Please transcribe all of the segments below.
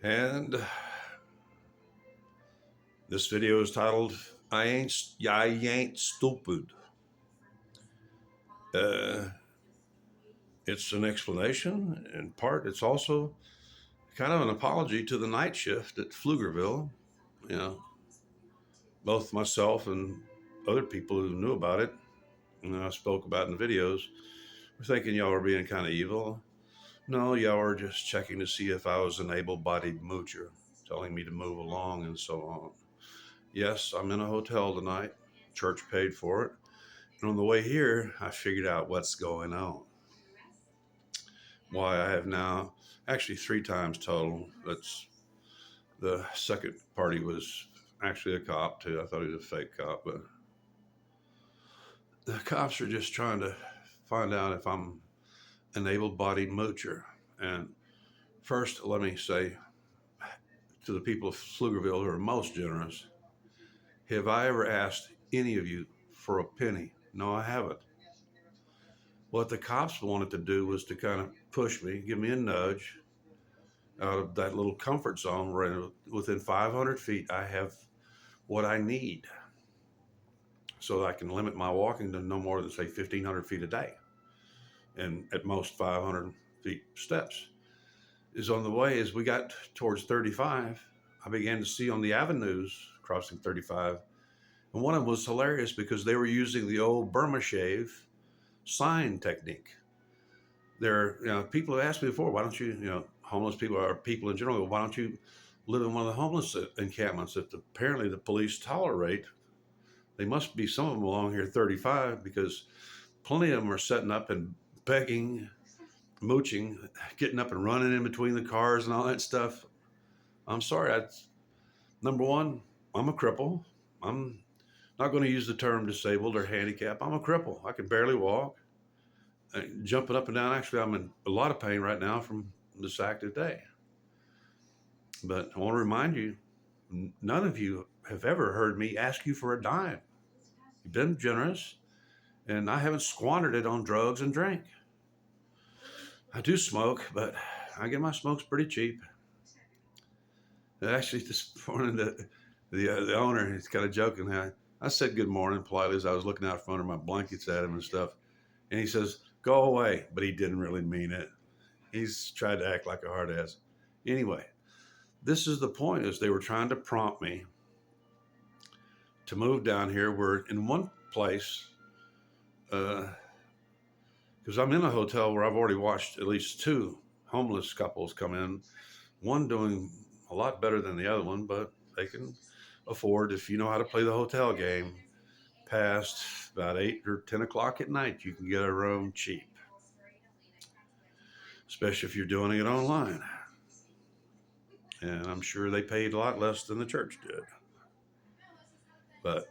And this video is titled I Ain't Stoopid. Uh, it's an explanation. In part, it's also kind of an apology to the night shift at Pflugerville. You know, both myself and other people who knew about it, and I spoke about in the videos, were thinking y'all were being kind of evil. No, y'all were just checking to see if I was an able-bodied moocher, telling me to move along and so on. Yes, I'm in a hotel tonight. Church paid for it. And on the way here, I figured out what's going on. Why I have now, actually 3 times total. That's the second party was actually a cop too. I thought he was a fake cop, but the cops are just trying to find out if I'm an able-bodied moocher. And first, let me say to the people of Pflugerville who are most generous, have I ever asked any of you for a penny? No, I haven't. What the cops wanted to do was to kind of push me, give me a nudge out of that little comfort zone where within 500 feet I have what I need so that I can limit my walking to no more than, say, 1,500 feet a day and at most 500 feet steps. Is on the way as we got towards 35, I began to see on the avenues crossing 35, and one of them was hilarious because they were using the old Burma shave sign technique. People have asked me before, why don't you, homeless people or people in general, why don't you live in one of the homeless encampments that apparently the police tolerate? They must be some of them along here 35 because plenty of them are setting up and begging, mooching, getting up and running in between the cars and all that stuff. I'm sorry. Number one, I'm a cripple. I'm not going to use the term disabled or handicapped. I'm a cripple. I can barely walk. Jumping up and down. Actually, I'm in a lot of pain right now from this active day. But I want to remind you, none of you have ever heard me ask you for a dime. You've been generous, and I haven't squandered it on drugs and drink. I do smoke, but I get my smokes pretty cheap. Actually, this morning, the owner, he's kind of joking. I said good morning politely as I was looking out from under my blankets at him and stuff. And he says, go away. But he didn't really mean it. He's tried to act like a hard ass. Anyway, this is the point, is they were trying to prompt me to move down here. We're in one place, because I'm in a hotel where I've already watched at least 2 homeless couples come in, one doing a lot better than the other one, but they can afford, if you know how to play the hotel game, past about 8 or 10 o'clock at night, you can get a room cheap, especially if you're doing it online. And I'm sure they paid a lot less than the church did. But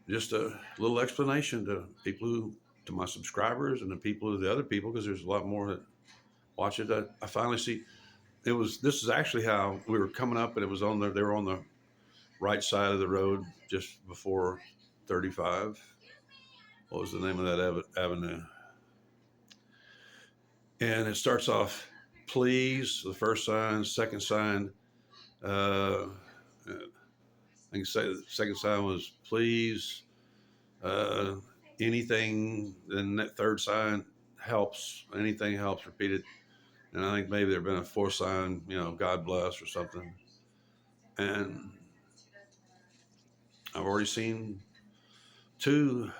just a little explanation to people to my subscribers and the people, the other people, because there's a lot more that watch it. I finally see this is actually how we were coming up, and it was they were on the right side of the road just before 35. What was the name of that avenue? And it starts off, please, the first sign. Second sign, I can say the second sign was please, anything. Then that third sign, helps, anything helps, repeated. And I think maybe there'd been a 4th sign, God bless or something. And I've already seen 2,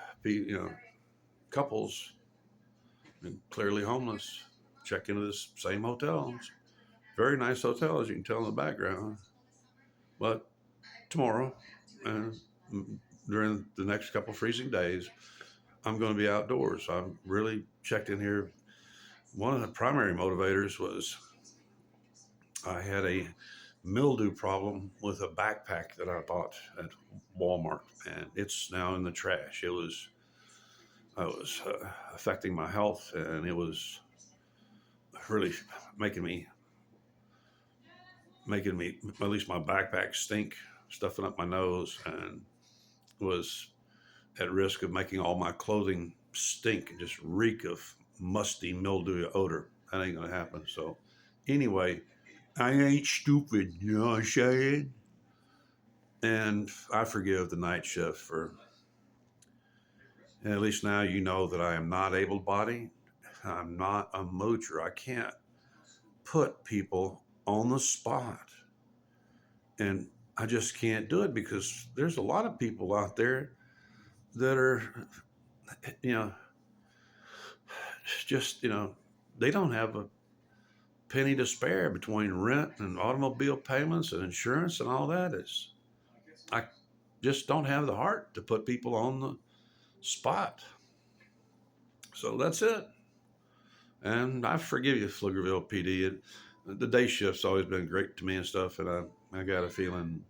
couples, clearly homeless, check into this same hotel. Very nice hotel, as you can tell in the background. But tomorrow, and during the next couple freezing days, I'm going to be outdoors. I'm really checked in here. One of the primary motivators was I had a mildew problem with a backpack that I bought at Walmart, and it's now in the trash. I was affecting my health, and it was really making me, at least my backpack stink, stuffing up my nose, and was at risk of making all my clothing stink and just reek of musty mildew odor. That ain't gonna happen. So Anyway, I ain't stupid, you know what I'm saying? And I forgive the night shift for, and at least now you know that I am not able bodied. I'm not a moocher. I can't put people on the spot. And I just can't do it because there's a lot of people out there that are, you know, just, they don't have a penny to spare between rent and automobile payments and insurance and all that. I just don't have the heart to put people on the spot. So that's it. And I forgive you, Pflugerville PD. The day shift's always been great to me and stuff. And I got a feeling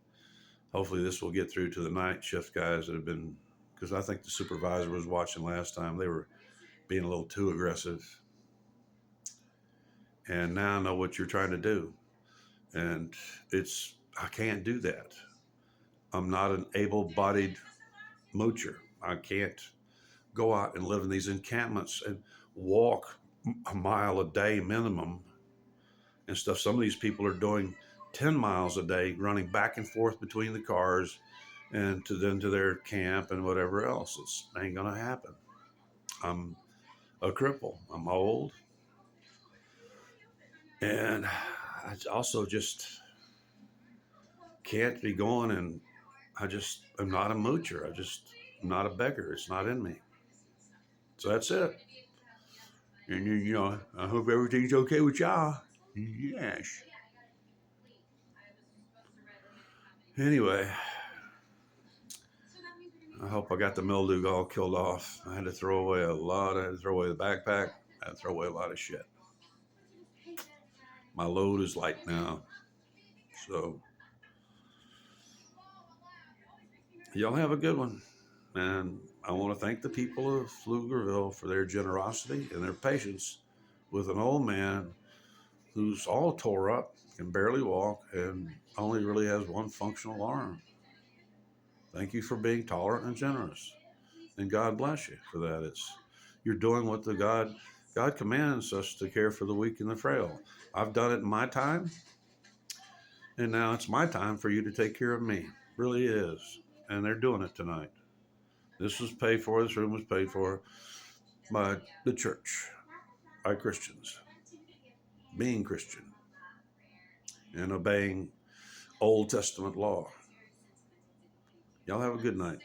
hopefully this will get through to the night shift guys that have been, because I think the supervisor was watching last time. They were being a little too aggressive. And now I know what you're trying to do. And I can't do that. I'm not an able bodied moocher. I can't go out and live in these encampments and walk a mile a day minimum and stuff. Some of these people are doing 10 miles a day, running back and forth between the cars and to their camp and whatever else. It ain't gonna happen. I'm a cripple. I'm old, and I also just can't be going. And I'm not a moocher. I'm not a beggar. It's not in me. So that's it. And I hope everything's okay with y'all. Yes. Anyway, I hope I got the mildew all killed off. I had to throw away the backpack. I had to throw away a lot of shit. My load is light now. So y'all have a good one. And I want to thank the people of Pflugerville for their generosity and their patience with an old man who's all tore up, can barely walk, and only really has one functional arm. Thank you for being tolerant and generous. And God bless you for that. You're doing what God commands us to care for the weak and the frail. I've done it in my time, and now it's my time for you to take care of me. It really is. And they're doing it tonight. This was paid for, this room was paid for by the church, by Christians, being Christian and obeying Old Testament law. Y'all have a good night.